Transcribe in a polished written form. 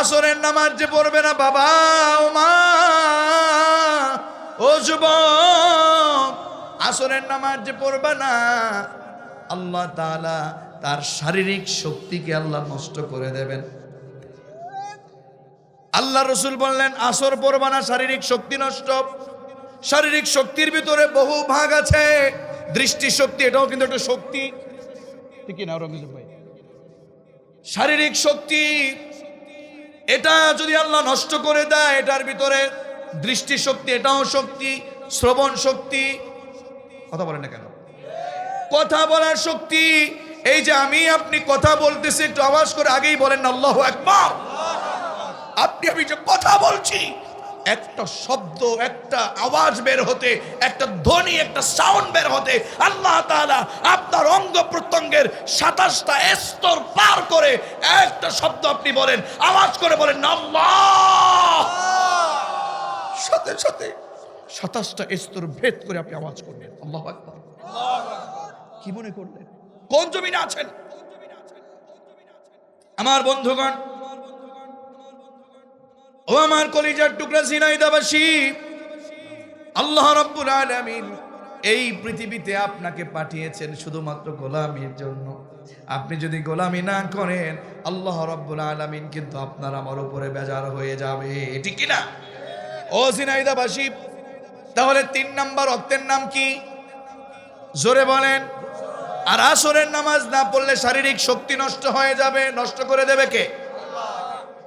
আসরের নামাজ যে পড়বে না বাবা ও মা ও যুবক, আসরের নামাজ যে পড়বে না, আল্লাহ তাআলা তার শারীরিক শক্তিকে আল্লাহ নষ্ট করে দেবেন। আল্লাহ রসুল বললেন আসর পড়বা না, শারীরিক শক্তি নষ্ট। শারীরিক শক্তির ভিতরে বহু ভাগ আছে। দৃষ্টি শক্তি, এটাও কিন্তু একটা শক্তি, ঠিক না রঙ্গিজুর ভাই? শারীরিক শক্তি এটা যদি আল্লাহ নষ্ট করে দেয়, এটার ভিতরে দৃষ্টি শক্তি, এটাও শক্তি। শ্রবণ শক্তি, কথা বলেন না কেন? কথা বলার শক্তি। এই যে আমি আপনি কথা বলতেছি, একটু আওয়াজ করে আগেই বলেন না আল্লাহু আকবার। আপনি আমি যে কথা বলছি, একটা শব্দ, একটা আওয়াজ বের হতে, একটা ধ্বনি, একটা সাউন্ড বের হতে আল্লাহ তাআলা আপনার অঙ্গ প্রত্যঙ্গের 27টা স্তর পার করে একটা শব্দ আপনি বলেন, আওয়াজ করে বলেন না আল্লাহ, সাথে সাথে 27টা স্তর ভেদ করে আপনি আওয়াজ করবেন আল্লাহু আকবার। কি মনে করলেন? কোন জমিনে আছেন আমার বন্ধুগণ? ও আমার কলিজার টুকরা ঝিনাইদহবাসী, আল্লাহ রাব্বুল আলামিন এই পৃথিবীতে আপনাকে পাঠিয়েছেন শুধুমাত্র গোলামির জন্য। আপনি যদি গোলামি না করেন, আল্লাহ রাব্বুল আলামিন কিন্তু আপনার আমার উপরে বেজার হয়ে যাবে, ঠিক কি না? ও ঝিনাইদহবাসী, তাহলে 3 নাম্বার ওয়াক্তের নাম কি? জোরে বলেন। আর আসরের নামাজ না পড়লে শারীরিক শক্তি নষ্ট হয়ে যাবে। নষ্ট করে দেবে কে?